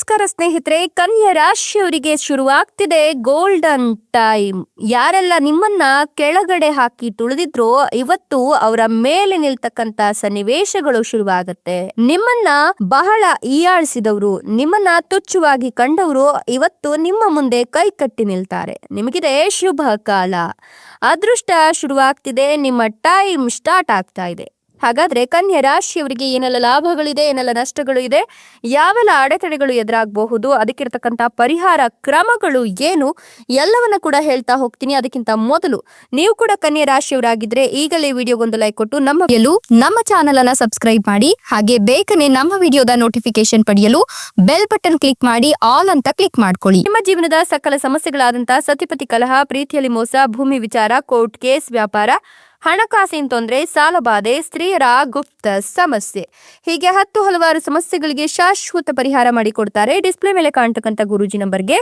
ನಮಸ್ಕಾರ ಸ್ನೇಹಿತರೆ, ಕನ್ಯಾ ರಾಶಿಯವರಿಗೆ ಶುರುವಾಗ್ತಿದೆ ಗೋಲ್ಡನ್ ಟೈಮ್. ಯಾರೆಲ್ಲ ನಿಮ್ಮನ್ನ ಕೆಳಗಡೆ ಹಾಕಿ ತುಳಿದಿದ್ರೋ ಇವತ್ತು ಅವರ ಮೇಲೆ ನಿಲ್ತಕ್ಕಂತ ಸನ್ನಿವೇಶಗಳು ಶುರುವಾಗತ್ತೆ. ನಿಮ್ಮನ್ನ ಬಹಳ ಹೀಯಾಳಿಸಿದವರು, ನಿಮ್ಮನ್ನ ತುಚ್ಛವಾಗಿ ಕಂಡವರು ಇವತ್ತು ನಿಮ್ಮ ಮುಂದೆ ಕೈ ಕಟ್ಟಿ ನಿಲ್ತಾರೆ. ನಿಮಗಿದೆ ಶುಭ ಕಾಲ, ಅದೃಷ್ಟ ಶುರುವಾಗ್ತಿದೆ, ನಿಮ್ಮ ಟೈಮ್ ಸ್ಟಾರ್ಟ್ ಆಗ್ತಾ ಇದೆ. ಹಾಗಾದ್ರೆ ಕನ್ಯಾ ರಾಶಿಯವರಿಗೆ ಏನೆಲ್ಲ ಲಾಭಗಳಿದೆ, ಏನೆಲ್ಲ ನಷ್ಟಗಳು ಇದೆ, ಯಾವೆಲ್ಲ ಅಡೆತಡೆಗಳು ಎದುರಾಗಬಹುದು, ಅದಕ್ಕಿರ್ತಕ್ಕಂಥ ಪರಿಹಾರ ಕ್ರಮಗಳು ಏನು, ಎಲ್ಲವನ್ನ ಕೂಡ ಹೇಳ್ತಾ ಹೋಗ್ತೀನಿ. ಅದಕ್ಕಿಂತ ಮೊದಲು ನೀವು ಕೂಡ ಕನ್ಯಾ ರಾಶಿಯವರಾಗಿದ್ರೆ ಈಗಲೇ ವಿಡಿಯೋಗೊಂದು ಲೈಕ್ ಕೊಟ್ಟು ನಮ್ಮ ಚಾನೆಲ್ ಅನ್ನ ಸಬ್ಸ್ಕ್ರೈಬ್ ಮಾಡಿ. ಹಾಗೆ ಬೇಗನೆ ನಮ್ಮ ವಿಡಿಯೋದ ನೋಟಿಫಿಕೇಶನ್ ಪಡೆಯಲು ಬೆಲ್ ಬಟನ್ ಕ್ಲಿಕ್ ಮಾಡಿ ಆಲ್ ಅಂತ ಕ್ಲಿಕ್ ಮಾಡ್ಕೊಳ್ಳಿ. ನಿಮ್ಮ ಜೀವನದ ಸಕಲ ಸಮಸ್ಯೆಗಳಾದಂತಹ ಸತಿಪತಿ ಕಲಹ, ಪ್ರೀತಿಯಲ್ಲಿ ಮೋಸ, ಭೂಮಿ ವಿಚಾರ, ಕೋರ್ಟ್ ಕೇಸ್, ವ್ಯಾಪಾರ, ಹಣಕಾಸಿನ ತೊಂದರೆ, ಸಾಲಬಾಧೆ, ಸ್ತ್ರೀಯರ ಗುಪ್ತ ಸಮಸ್ಯೆ, ಹೀಗೆ ಹಲವಾರು ಸಮಸ್ಯೆಗಳಿಗೆ ಶಾಶ್ವತ ಪರಿಹಾರ ಮಾಡಿಕೊಡ್ತಾರೆ. ಡಿಸ್ಪ್ಲೇ ಮೇಲೆ ಕಾಣ್ತಕ್ಕಂಥ ಗುರೂಜಿ ನಂಬರ್ಗೆ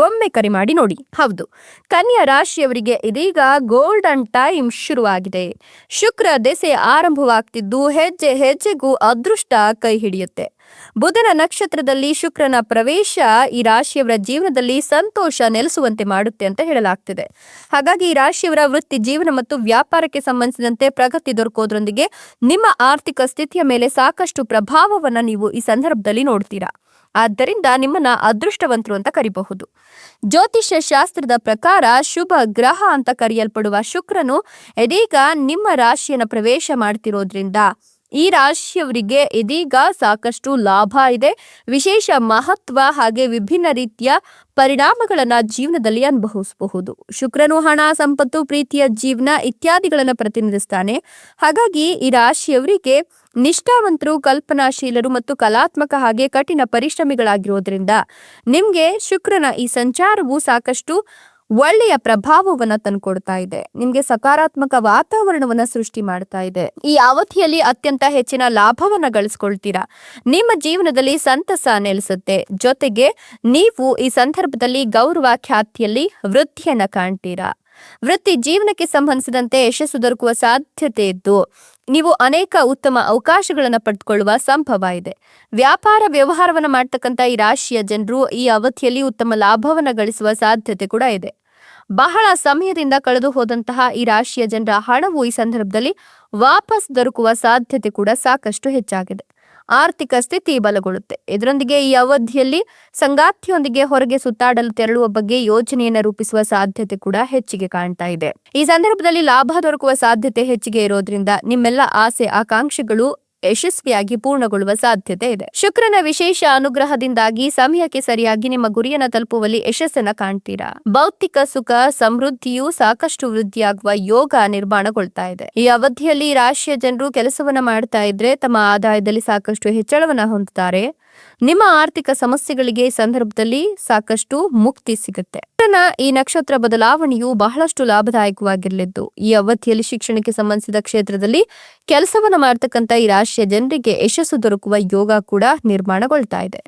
ಒಮ್ಮೆ ಕರೆ ಮಾಡಿ ನೋಡಿ. ಹೌದು, ಕನ್ಯಾ ರಾಶಿಯವರಿಗೆ ಇದೀಗ ಗೋಲ್ಡನ್ ಟೈಮ್ ಶುರುವಾಗಿದೆ. ಶುಕ್ರ ದೆಸೆ ಆರಂಭವಾಗ್ತಿದ್ದು ಹೆಜ್ಜೆ ಹೆಜ್ಜೆಗೂ ಅದೃಷ್ಟ ಕೈ ಹಿಡಿಯುತ್ತೆ. ಬುಧನ ನಕ್ಷತ್ರದಲ್ಲಿ ಶುಕ್ರನ ಪ್ರವೇಶ ಈ ರಾಶಿಯವರ ಜೀವನದಲ್ಲಿ ಸಂತೋಷ ನೆಲೆಸುವಂತೆ ಮಾಡುತ್ತೆ ಅಂತ ಹೇಳಲಾಗ್ತಿದೆ. ಹಾಗಾಗಿ ಈ ರಾಶಿಯವರ ವೃತ್ತಿ ಜೀವನ ಮತ್ತು ವ್ಯಾಪಾರಕ್ಕೆ ಸಂಬಂಧಿಸಿದಂತೆ ಪ್ರಗತಿ ದೊರಕೋದ್ರೊಂದಿಗೆ ನಿಮ್ಮ ಆರ್ಥಿಕ ಸ್ಥಿತಿಯ ಮೇಲೆ ಸಾಕಷ್ಟು ಪ್ರಭಾವವನ್ನ ನೀವು ಈ ಸಂದರ್ಭದಲ್ಲಿ ನೋಡ್ತೀರಾ. ಆದ್ದರಿಂದ ನಿಮ್ಮನ್ನ ಅದೃಷ್ಟವಂತರು ಅಂತ ಕರಿಬಹುದು. ಜ್ಯೋತಿಷ್ಯ ಶಾಸ್ತ್ರದ ಪ್ರಕಾರ ಶುಭ ಗ್ರಹ ಅಂತ ಕರೆಯಲ್ಪಡುವ ಶುಕ್ರನು ಇದೀಗ ನಿಮ್ಮ ರಾಶಿಯನ್ನ ಪ್ರವೇಶ ಮಾಡ್ತಿರೋದ್ರಿಂದ ಈ ರಾಶಿಯವರಿಗೆ ಇದೀಗ ಸಾಕಷ್ಟು ಲಾಭ ಇದೆ, ವಿಶೇಷ ಮಹತ್ವ ಹಾಗೆ ವಿಭಿನ್ನ ರೀತಿಯ ಪರಿಣಾಮಗಳನ್ನ ಜೀವನದಲ್ಲಿ ಅನುಭವಿಸಬಹುದು. ಶುಕ್ರನು ಹಣ, ಸಂಪತ್ತು, ಪ್ರೀತಿಯ ಜೀವನ ಇತ್ಯಾದಿಗಳನ್ನ ಪ್ರತಿನಿಧಿಸ್ತಾನೆ. ಹಾಗಾಗಿ ಈ ರಾಶಿಯವರಿಗೆ ನಿಷ್ಠಾವಂತರು, ಕಲ್ಪನಾಶೀಲರು ಮತ್ತು ಕಲಾತ್ಮಕ ಹಾಗೆ ಕಠಿಣ ಪರಿಶ್ರಮಿಗಳಾಗಿರೋದ್ರಿಂದ ನಿಮ್ಗೆ ಶುಕ್ರನ ಈ ಸಂಚಾರವು ಸಾಕಷ್ಟು ಒಳ್ಳೆಯ ಪ್ರಭಾವವನ್ನ ತಂದ್ಕೊಡ್ತಾ ಇದೆ. ನಿಮ್ಗೆ ಸಕಾರಾತ್ಮಕ ವಾತಾವರಣವನ್ನ ಸೃಷ್ಟಿ ಮಾಡ್ತಾ ಇದೆ. ಈ ಅವಧಿಯಲ್ಲಿ ಅತ್ಯಂತ ಹೆಚ್ಚಿನ ಲಾಭವನ್ನ ಗಳಿಸ್ಕೊಳ್ತೀರಾ. ನಿಮ್ಮ ಜೀವನದಲ್ಲಿ ಸಂತಸ ನೆಲೆಸುತ್ತೆ. ಜೊತೆಗೆ ನೀವು ಈ ಸಂದರ್ಭದಲ್ಲಿ ಗೌರವ ಖ್ಯಾತಿಯಲ್ಲಿ ವೃದ್ಧಿಯನ್ನ ಕಾಣ್ತೀರಾ. ವೃತ್ತಿ ಜೀವನಕ್ಕೆ ಸಂಬಂಧಿಸಿದಂತೆ ಯಶಸ್ಸು ದೊರಕುವ ಸಾಧ್ಯತೆ ಇದ್ದು ನೀವು ಅನೇಕ ಉತ್ತಮ ಅವಕಾಶಗಳನ್ನು ಪಡೆದುಕೊಳ್ಳುವ ಸಂಭವ ಇದೆ. ವ್ಯಾಪಾರ ವ್ಯವಹಾರವನ್ನ ಮಾಡ್ತಕ್ಕಂಥ ಈ ರಾಶಿಯ ಜನರು ಈ ಅವಧಿಯಲ್ಲಿ ಉತ್ತಮ ಲಾಭವನ್ನ ಗಳಿಸುವ ಸಾಧ್ಯತೆ ಕೂಡ ಇದೆ. ಬಹಳ ಸಮಯದಿಂದ ಕಳೆದು ಹೋದಂತಹ ಈ ರಾಶಿಯ ಜನರ ಹಣವು ಈ ಸಂದರ್ಭದಲ್ಲಿ ವಾಪಸ್ ದೊರಕುವ ಸಾಧ್ಯತೆ ಕೂಡ ಸಾಕಷ್ಟು ಹೆಚ್ಚಾಗಿದೆ. ಆರ್ಥಿಕ ಸ್ಥಿತಿ ಬಲಗೊಳ್ಳುತ್ತೆ. ಇದರೊಂದಿಗೆ ಈ ಅವಧಿಯಲ್ಲಿ ಸಂಗಾತಿಯೊಂದಿಗೆ ಹೊರಗೆ ಸುತ್ತಾಡಲು ತೆರಳುವ ಬಗ್ಗೆ ಯೋಜನೆಯನ್ನು ರೂಪಿಸುವ ಸಾಧ್ಯತೆ ಕೂಡ ಹೆಚ್ಚಿಗೆ ಕಾಣ್ತಾ ಇದೆ. ಈ ಸಂದರ್ಭದಲ್ಲಿ ಲಾಭ ದೊರಕುವ ಸಾಧ್ಯತೆ ಹೆಚ್ಚಿಗೆ ಇರೋದ್ರಿಂದ ನಿಮ್ಮೆಲ್ಲ ಆಸೆ ಆಕಾಂಕ್ಷೆಗಳು ಯಶಸ್ವಿಯಾಗಿ ಪೂರ್ಣಗೊಳ್ಳುವ ಸಾಧ್ಯತೆ ಇದೆ. ಶುಕ್ರನ ವಿಶೇಷ ಅನುಗ್ರಹದಿಂದಾಗಿ ಸಮಯಕ್ಕೆ ಸರಿಯಾಗಿ ನಿಮ್ಮ ಗುರಿಯನ್ನ ತಲುಪುವಲ್ಲಿ ಯಶಸ್ಸನ್ನ ಕಾಣ್ತೀರಾ. ಭೌತಿಕ ಸುಖ ಸಮೃದ್ಧಿಯು ಸಾಕಷ್ಟು ವೃದ್ಧಿಯಾಗುವ ಯೋಗ ನಿರ್ಮಾಣಗೊಳ್ತಾ ಇದೆ. ಈ ಅವಧಿಯಲ್ಲಿ ರಾಶಿಯ ಜನರು ಕೆಲಸವನ್ನ ಮಾಡ್ತಾ ಇದ್ರೆ ತಮ್ಮ ಆದಾಯದಲ್ಲಿ ಸಾಕಷ್ಟು ಹೆಚ್ಚಳವನ್ನ ಹೊಂದುತ್ತಾರೆ. ನಿಮ್ಮ ಆರ್ಥಿಕ ಸಮಸ್ಯೆಗಳಿಗೆ ಈ ಸಂದರ್ಭದಲ್ಲಿ ಸಾಕಷ್ಟು ಮುಕ್ತಿ ಸಿಗುತ್ತೆ. ಈ ನಕ್ಷತ್ರ ಬದಲಾವಣೆಯು ಬಹಳಷ್ಟು ಲಾಭದಾಯಕವಾಗಿರಲಿದ್ದು ಈ ಅವಧಿಯಲ್ಲಿ ಶಿಕ್ಷಣಕ್ಕೆ ಸಂಬಂಧಿಸಿದ ಕ್ಷೇತ್ರದಲ್ಲಿ ಕೆಲಸವನ್ನ ಮಾಡ್ತಕ್ಕಂಥ ಈ ರಾಶಿಯ ಜನರಿಗೆ ಯಶಸ್ಸು ದೊರಕುವ ಯೋಗ ಕೂಡ ನಿರ್ಮಾಣಗೊಳ್ತಾ ಇದೆ.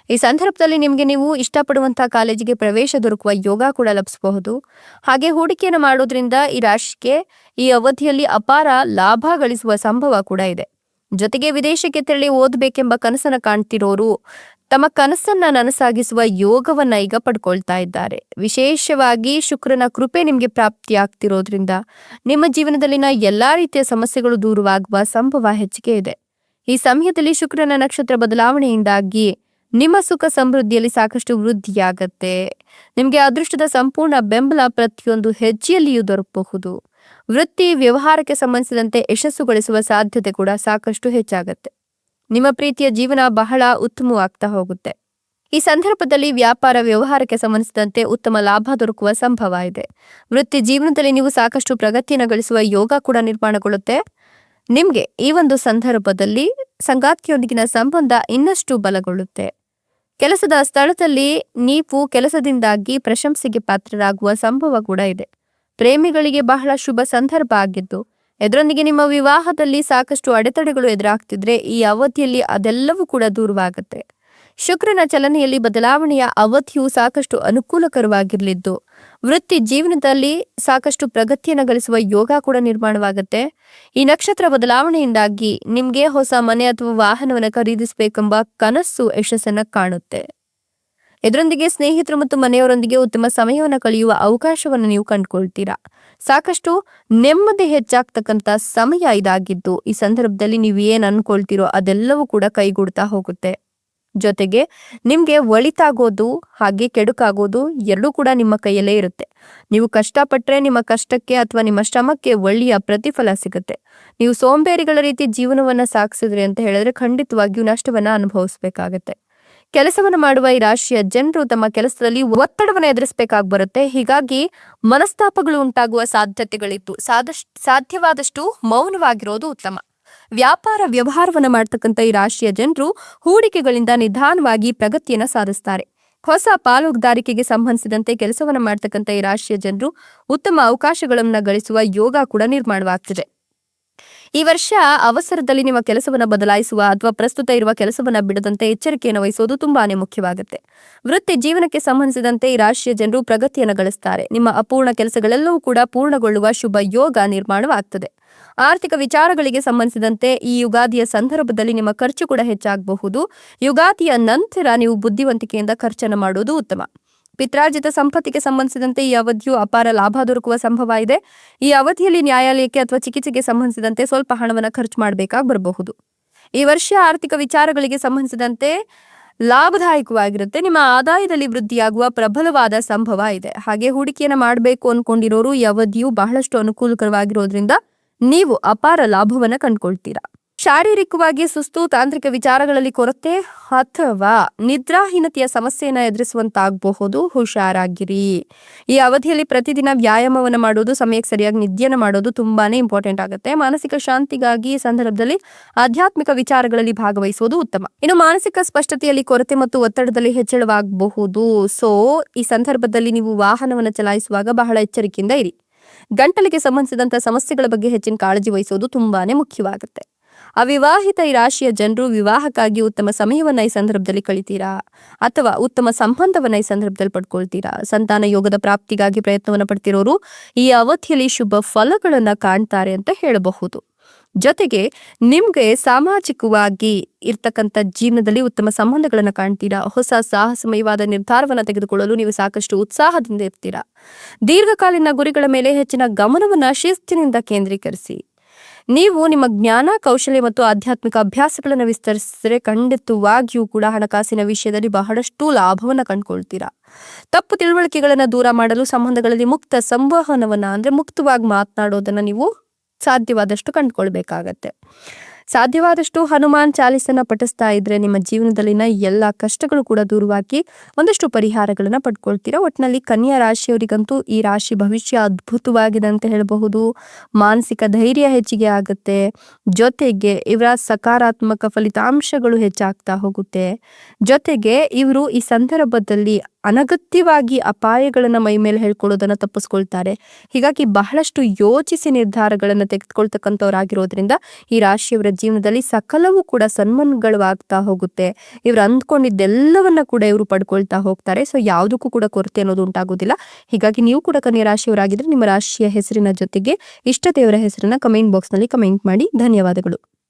ಈ ಸಂದರ್ಭದಲ್ಲಿ ನಿಮ್ಗೆ ನೀವು ಇಷ್ಟಪಡುವಂತಹ ಕಾಲೇಜಿಗೆ ಪ್ರವೇಶ ದೊರಕುವ ಯೋಗ ಕೂಡ ಲಭಿಸಬಹುದು. ಹಾಗೆ ಹೂಡಿಕೆಯನ್ನು ಮಾಡೋದ್ರಿಂದ ಈ ರಾಶಿಗೆ ಈ ಅವಧಿಯಲ್ಲಿ ಅಪಾರ ಲಾಭ ಗಳಿಸುವ ಸಂಭವ ಕೂಡ ಇದೆ. ಜೊತೆಗೆ ವಿದೇಶಕ್ಕೆ ತೆರಳಿ ಓದಬೇಕೆಂಬ ಕನಸನ್ನ ಕಾಣ್ತಿರೋರು ತಮ್ಮ ಕನಸನ್ನ ನನಸಾಗಿಸುವ ಯೋಗವನ್ನ ಈಗ ಪಡ್ಕೊಳ್ತಾ ಇದ್ದಾರೆ. ವಿಶೇಷವಾಗಿ ಶುಕ್ರನ ಕೃಪೆ ನಿಮ್ಗೆ ಪ್ರಾಪ್ತಿಯಾಗ್ತಿರೋದ್ರಿಂದ ನಿಮ್ಮ ಜೀವನದಲ್ಲಿನ ಎಲ್ಲಾ ರೀತಿಯ ಸಮಸ್ಯೆಗಳು ದೂರವಾಗುವ ಸಂಭವ ಹೆಚ್ಚಿಗೆ ಇದೆ. ಈ ಸಮಯದಲ್ಲಿ ಶುಕ್ರನ ನಕ್ಷತ್ರ ಬದಲಾವಣೆಯಿಂದಾಗಿ ನಿಮ್ಮ ಸುಖ ಸಮೃದ್ಧಿಯಲ್ಲಿ ಸಾಕಷ್ಟು ವೃದ್ಧಿಯಾಗತ್ತೆ. ನಿಮ್ಗೆ ಅದೃಷ್ಟದ ಸಂಪೂರ್ಣ ಬೆಂಬಲ ಪ್ರತಿಯೊಂದು ಹೆಜ್ಜೆಯಲ್ಲಿಯೂ ದೊರಕಬಹುದು. ವೃತ್ತಿ ವ್ಯವಹಾರಕ್ಕೆ ಸಂಬಂಧಿಸಿದಂತೆ ಯಶಸ್ಸು ಗಳಿಸುವ ಸಾಧ್ಯತೆ ಕೂಡ ಸಾಕಷ್ಟು ಹೆಚ್ಚಾಗತ್ತೆ. ನಿಮ್ಮ ಪ್ರೀತಿಯ ಜೀವನ ಬಹಳ ಉತ್ತಮವಾಗ್ತಾ ಹೋಗುತ್ತೆ. ಈ ಸಂದರ್ಭದಲ್ಲಿ ವ್ಯಾಪಾರ ವ್ಯವಹಾರಕ್ಕೆ ಸಂಬಂಧಿಸಿದಂತೆ ಉತ್ತಮ ಲಾಭ ದೊರಕುವ ಸಂಭವ ಇದೆ. ವೃತ್ತಿ ಜೀವನದಲ್ಲಿ ನೀವು ಸಾಕಷ್ಟು ಪ್ರಗತಿಯನ್ನು ಗಳಿಸುವ ಯೋಗ ಕೂಡ ನಿರ್ಮಾಣಗೊಳ್ಳುತ್ತೆ. ನಿಮ್ಗೆ ಈ ಒಂದು ಸಂದರ್ಭದಲ್ಲಿ ಸಂಗಾತಿಯೊಂದಿಗಿನ ಸಂಬಂಧ ಇನ್ನಷ್ಟು ಬಲಗೊಳ್ಳುತ್ತೆ. ಕೆಲಸದ ಸ್ಥಳದಲ್ಲಿ ನೀವು ಕೆಲಸದಿಂದಾಗಿ ಪ್ರಶಂಸೆಗೆ ಪಾತ್ರರಾಗುವ ಸಂಭವ ಕೂಡ ಇದೆ. ಪ್ರೇಮಿಗಳಿಗೆ ಬಹಳ ಶುಭ ಸಂದರ್ಭ ಆಗಿದ್ದು ಇದರೊಂದಿಗೆ ನಿಮ್ಮ ವಿವಾಹದಲ್ಲಿ ಸಾಕಷ್ಟು ಅಡೆತಡೆಗಳು ಎದುರಾಗ್ತಿದ್ರೆ ಈ ಅವಧಿಯಲ್ಲಿ ಅದೆಲ್ಲವೂ ಕೂಡ ದೂರವಾಗುತ್ತೆ. ಶುಕ್ರನ ಚಲನೆಯಲ್ಲಿ ಬದಲಾವಣೆಯ ಅವಧಿಯು ಸಾಕಷ್ಟು ಅನುಕೂಲಕರವಾಗಿರಲಿದ್ದು ವೃತ್ತಿ ಜೀವನದಲ್ಲಿ ಸಾಕಷ್ಟು ಪ್ರಗತಿಯನ್ನು ಗಳಿಸುವ ಯೋಗ ಕೂಡ ನಿರ್ಮಾಣವಾಗುತ್ತೆ. ಈ ನಕ್ಷತ್ರ ಬದಲಾವಣೆಯಿಂದಾಗಿ ನಿಮ್ಗೆ ಹೊಸ ಮನೆ ಅಥವಾ ವಾಹನವನ್ನು ಖರೀದಿಸಬೇಕೆಂಬ ಕನಸು ಯಶಸ್ಸನ್ನ ಕಾಣುತ್ತೆ. ಇದರೊಂದಿಗೆ ಸ್ನೇಹಿತರು ಮತ್ತು ಮನೆಯವರೊಂದಿಗೆ ಉತ್ತಮ ಸಮಯವನ್ನು ಕಳೆಯುವ ಅವಕಾಶವನ್ನು ನೀವು ಕಂಡುಕೊಳ್ತೀರಾ. ಸಾಕಷ್ಟು ನೆಮ್ಮದಿ ಹೆಚ್ಚಾಗ್ತಕ್ಕಂಥ ಸಮಯ ಇದಾಗಿದ್ದು, ಈ ಸಂದರ್ಭದಲ್ಲಿ ನೀವು ಏನ್ ಅನ್ಕೊಳ್ತೀರೋ ಅದೆಲ್ಲವೂ ಕೂಡ ಕೈಗೂಡ್ತಾ ಹೋಗುತ್ತೆ. ಜೊತೆಗೆ ನಿಮ್ಗೆ ಒಳಿತಾಗೋದು ಹಾಗೆ ಕೆಡುಕಾಗೋದು ಎರಡೂ ಕೂಡ ನಿಮ್ಮ ಕೈಯಲ್ಲೇ ಇರುತ್ತೆ. ನೀವು ಕಷ್ಟಪಟ್ರೆ ನಿಮ್ಮ ಕಷ್ಟಕ್ಕೆ ಅಥವಾ ನಿಮ್ಮ ಶ್ರಮಕ್ಕೆ ಒಳ್ಳೆಯ ಪ್ರತಿಫಲ ಸಿಗುತ್ತೆ. ನೀವು ಸೋಂಬೇರಿಗಳ ರೀತಿ ಜೀವನವನ್ನ ಸಾಗಿಸಿದ್ರಿ ಅಂತ ಹೇಳಿದ್ರೆ ಖಂಡಿತವಾಗಿಯೂ ನಷ್ಟವನ್ನ ಅನುಭವಿಸ್ಬೇಕಾಗತ್ತೆ. ಕೆಲಸವನ್ನು ಮಾಡುವ ಈ ರಾಶಿಯ ಜನರು ತಮ್ಮ ಕೆಲಸದಲ್ಲಿ ಒತ್ತಡವನ್ನು ಎದುರಿಸಬೇಕಾಗಿ ಬರುತ್ತೆ. ಹೀಗಾಗಿ ಮನಸ್ತಾಪಗಳು ಉಂಟಾಗುವ ಸಾಧ್ಯತೆಗಳಿತ್ತು. ಸಾಧ್ಯವಾದಷ್ಟು ಮೌನವಾಗಿರೋದು ಉತ್ತಮ. ವ್ಯಾಪಾರ ವ್ಯವಹಾರವನ್ನ ಮಾಡ್ತಕ್ಕಂಥ ಈ ರಾಶಿಯ ಜನರು ಹೂಡಿಕೆಗಳಿಂದ ನಿಧಾನವಾಗಿ ಪ್ರಗತಿಯನ್ನ ಸಾಧಿಸ್ತಾರೆ. ಹೊಸ ಪಾಲುದಾರಿಕೆಗೆ ಸಂಬಂಧಿಸಿದಂತೆ ಕೆಲಸವನ್ನ ಮಾಡ್ತಕ್ಕಂಥ ಈ ರಾಶಿಯ ಜನರು ಉತ್ತಮ ಅವಕಾಶಗಳನ್ನ ಗಳಿಸುವ ಯೋಗ ಕೂಡ ನಿರ್ಮಾಣವಾಗ್ತಿದೆ. ಈ ವರ್ಷ ಅವಸರದಲ್ಲಿ ನಿಮ್ಮ ಕೆಲಸವನ್ನ ಬದಲಾಯಿಸುವ ಅಥವಾ ಪ್ರಸ್ತುತ ಇರುವ ಕೆಲಸವನ್ನ ಬಿಡದಂತೆ ಎಚ್ಚರಿಕೆಯನ್ನು ವಹಿಸುವುದು ತುಂಬಾನೇ ಮುಖ್ಯವಾಗುತ್ತೆ. ವೃತ್ತಿ ಜೀವನಕ್ಕೆ ಸಂಬಂಧಿಸಿದಂತೆ ಈ ರಾಶಿಯ ಜನರು ಪ್ರಗತಿಯನ್ನು ಗಳಿಸ್ತಾರೆ. ನಿಮ್ಮ ಅಪೂರ್ಣ ಕೆಲಸಗಳೆಲ್ಲವೂ ಕೂಡ ಪೂರ್ಣಗೊಳ್ಳುವ ಶುಭ ಯೋಗ ನಿರ್ಮಾಣವಾಗ್ತದೆ. ಆರ್ಥಿಕ ವಿಚಾರಗಳಿಗೆ ಸಂಬಂಧಿಸಿದಂತೆ ಈ ಯುಗಾದಿಯ ಸಂದರ್ಭದಲ್ಲಿ ನಿಮ್ಮ ಖರ್ಚು ಕೂಡ ಹೆಚ್ಚಾಗಬಹುದು. ಯುಗಾದಿಯ ನಂತರ ನೀವು ಬುದ್ಧಿವಂತಿಕೆಯಿಂದ ಖರ್ಚನ್ನು ಮಾಡುವುದು ಉತ್ತಮ. ಪಿತ್ರಾರ್ಜಿತ ಸಂಪತ್ತಿಗೆ ಸಂಬಂಧಿಸಿದಂತೆ ಈ ಅವಧಿಯು ಅಪಾರ ಲಾಭ ದೊರಕುವ ಸಂಭವ ಇದೆ. ಈ ಅವಧಿಯಲ್ಲಿ ನ್ಯಾಯಾಲಯಕ್ಕೆ ಅಥವಾ ಚಿಕಿತ್ಸೆಗೆ ಸಂಬಂಧಿಸಿದಂತೆ ಸ್ವಲ್ಪ ಹಣವನ್ನು ಖರ್ಚು ಮಾಡಬೇಕಾಗಿ ಬರಬಹುದು. ಈ ವರ್ಷ ಆರ್ಥಿಕ ವಿಚಾರಗಳಿಗೆ ಸಂಬಂಧಿಸಿದಂತೆ ಲಾಭದಾಯಕವಾಗಿರುತ್ತೆ. ನಿಮ್ಮ ಆದಾಯದಲ್ಲಿ ವೃದ್ಧಿಯಾಗುವ ಪ್ರಬಲವಾದ ಸಂಭವ ಇದೆ. ಹಾಗೆ ಹೂಡಿಕೆಯನ್ನು ಮಾಡಬೇಕು ಅನ್ಕೊಂಡಿರೋರು ಈ ಅವಧಿಯು ಬಹಳಷ್ಟು ಅನುಕೂಲಕರವಾಗಿರೋದ್ರಿಂದ ನೀವು ಅಪಾರ ಲಾಭವನ್ನ ಕಂಡುಕೊಳ್ತೀರಾ. ಶಾರೀರಿಕವಾಗಿ ಸುಸ್ತು, ತಾಂತ್ರಿಕ ವಿಚಾರಗಳಲ್ಲಿ ಕೊರತೆ ಅಥವಾ ನಿದ್ರಾಹೀನತೆಯ ಸಮಸ್ಯೆಯನ್ನ ಎದುರಿಸುವಂತಾಗಬಹುದು. ಹುಷಾರಾಗಿರಿ. ಈ ಅವಧಿಯಲ್ಲಿ ಪ್ರತಿದಿನ ವ್ಯಾಯಾಮವನ್ನು ಮಾಡೋದು, ಸಮಯಕ್ಕೆ ಸರಿಯಾಗಿ ನಿದ್ಯೆಯನ್ನು ಮಾಡೋದು ತುಂಬಾನೇ ಇಂಪಾರ್ಟೆಂಟ್ ಆಗುತ್ತೆ. ಮಾನಸಿಕ ಶಾಂತಿಗಾಗಿ ಈ ಸಂದರ್ಭದಲ್ಲಿ ಆಧ್ಯಾತ್ಮಿಕ ವಿಚಾರಗಳಲ್ಲಿ ಭಾಗವಹಿಸುವುದು ಉತ್ತಮ. ಇನ್ನು ಮಾನಸಿಕ ಸ್ಪಷ್ಟತೆಯಲ್ಲಿ ಕೊರತೆ ಮತ್ತು ಒತ್ತಡದಲ್ಲಿ ಹೆಚ್ಚಳವಾಗಬಹುದು. ಸೊ ಈ ಸಂದರ್ಭದಲ್ಲಿ ನೀವು ವಾಹನವನ್ನು ಚಲಾಯಿಸುವಾಗ ಬಹಳ ಎಚ್ಚರಿಕೆಯಿಂದ ಇರಿ. ಗಂಟಲಿಗೆ ಸಂಬಂಧಿಸಿದಂತ ಸಮಸ್ಯೆಗಳ ಬಗ್ಗೆ ಹೆಚ್ಚಿನ ಕಾಳಜಿ ವಹಿಸುವುದು ತುಂಬಾನೇ ಮುಖ್ಯವಾಗುತ್ತೆ. ಅವಿವಾಹಿತ ಈ ರಾಶಿಯ ಜನರು ವಿವಾಹಕ್ಕಾಗಿ ಉತ್ತಮ ಸಮಯವನ್ನ ಈ ಸಂದರ್ಭದಲ್ಲಿ ಕಳಿತೀರಾ ಅಥವಾ ಉತ್ತಮ ಸಂಬಂಧವನ್ನ ಈ ಸಂದರ್ಭದಲ್ಲಿ ಪಡ್ಕೊಳ್ತೀರಾ. ಸಂತಾನ ಯೋಗದ ಪ್ರಾಪ್ತಿಗಾಗಿ ಪ್ರಯತ್ನವನ್ನ ಪಡ್ತಿರೋರು ಈ ಅವಧಿಯಲ್ಲಿ ಶುಭ ಫಲಗಳನ್ನ ಕಾಣ್ತಾರೆ ಅಂತ ಹೇಳಬಹುದು. ಜೊತೆಗೆ ನಿಮ್ಗೆ ಸಾಮಾಜಿಕವಾಗಿ ಇರ್ತಕ್ಕಂಥ ಜೀವನದಲ್ಲಿ ಉತ್ತಮ ಸಂಬಂಧಗಳನ್ನ ಕಾಣ್ತೀರಾ. ಹೊಸ ಸಾಹಸಮಯವಾದ ನಿರ್ಧಾರವನ್ನ ತೆಗೆದುಕೊಳ್ಳಲು ನೀವು ಸಾಕಷ್ಟು ಉತ್ಸಾಹದಿಂದ ಇರ್ತೀರಾ. ದೀರ್ಘಕಾಲೀನ ಗುರಿಗಳ ಮೇಲೆ ಹೆಚ್ಚಿನ ಗಮನವನ್ನ ಶಿಸ್ತಿನಿಂದ ಕೇಂದ್ರೀಕರಿಸಿ. ನೀವು ನಿಮ್ಮ ಜ್ಞಾನ, ಕೌಶಲ್ಯ ಮತ್ತು ಆಧ್ಯಾತ್ಮಿಕ ಅಭ್ಯಾಸಗಳನ್ನು ವಿಸ್ತರಿಸಿದರೆ ಖಂಡಿತವಾಗಿಯೂ ಕೂಡ ಹಣಕಾಸಿನ ವಿಷಯದಲ್ಲಿ ಬಹಳಷ್ಟು ಲಾಭವನ್ನ ಕಂಡುಕೊಳ್ತೀರಾ. ತಪ್ಪು ತಿಳುವಳಿಕೆಗಳನ್ನ ದೂರ ಮಾಡಲು ಸಂಬಂಧಗಳಲ್ಲಿ ಮುಕ್ತ ಸಂವಹನವನ್ನ ಮುಕ್ತವಾಗಿ ಮಾತನಾಡೋದನ್ನ ನೀವು ಸಾಧ್ಯವಾದಷ್ಟು ಕಂಡುಕೊಳ್ಬೇಕಾಗತ್ತೆ. ಸಾಧ್ಯವಾದಷ್ಟು ಹನುಮಾನ್ ಚಾಲಿಸನ್ನ ಪಠಿಸ್ತಾ ಇದ್ರೆ ನಿಮ್ಮ ಜೀವನದಲ್ಲಿನ ಎಲ್ಲ ಕಷ್ಟಗಳು ಕೂಡ ದೂರವಾಗಿ ಒಂದಷ್ಟು ಪರಿಹಾರಗಳನ್ನ ಪಡ್ಕೊಳ್ತೀರಾ. ಒಟ್ಟಿನಲ್ಲಿ ಕನ್ಯಾ ರಾಶಿಯವರಿಗಂತೂ ಈ ರಾಶಿ ಭವಿಷ್ಯ ಅದ್ಭುತವಾಗಿದೆ ಅಂತ ಹೇಳಬಹುದು. ಮಾನಸಿಕ ಧೈರ್ಯ ಹೆಚ್ಚಿಗೆ ಆಗುತ್ತೆ. ಜೊತೆಗೆ ಇವರ ಸಕಾರಾತ್ಮಕ ಫಲಿತಾಂಶಗಳು ಹೆಚ್ಚಾಗ್ತಾ ಹೋಗುತ್ತೆ. ಜೊತೆಗೆ ಇವರು ಈ ಸಂದರ್ಭದಲ್ಲಿ ಅನಗತ್ಯವಾಗಿ ಅಪಾಯಗಳನ್ನ ಮೈ ಮೇಲೆ ಹೇಳ್ಕೊಳ್ಳೋದನ್ನ ತಪ್ಪಿಸ್ಕೊಳ್ತಾರೆ. ಹೀಗಾಗಿ ಬಹಳಷ್ಟು ಯೋಚಿಸಿ ನಿರ್ಧಾರಗಳನ್ನ ತೆಗೆದುಕೊಳ್ತಕ್ಕಂಥವ್ರಾಗಿರೋದ್ರಿಂದ ಈ ರಾಶಿಯವರ ಜೀವನದಲ್ಲಿ ಸಕಲವೂ ಕೂಡ ಸನ್ಮಾನಗಳಾಗ್ತಾ ಹೋಗುತ್ತೆ. ಇವ್ರು ಅಂದ್ಕೊಂಡಿದ್ದೆಲ್ಲವನ್ನ ಕೂಡ ಇವರು ಪಡ್ಕೊಳ್ತಾ ಹೋಗ್ತಾರೆ. ಸೊ ಯಾವುದಕ್ಕೂ ಕೂಡ ಕೊರತೆ ಅನ್ನೋದು ಉಂಟಾಗೋದಿಲ್ಲ. ಹೀಗಾಗಿ ನೀವು ಕೂಡ ಕನ್ಯಾ ರಾಶಿಯವರಾಗಿದ್ರೆ ನಿಮ್ಮ ರಾಶಿಯ ಹೆಸರಿನ ಜೊತೆಗೆ ಇಷ್ಟ ದೇವರ ಹೆಸರನ್ನ ಕಮೆಂಟ್ ಬಾಕ್ಸ್ ನಲ್ಲಿ ಕಮೆಂಟ್ ಮಾಡಿ. ಧನ್ಯವಾದಗಳು.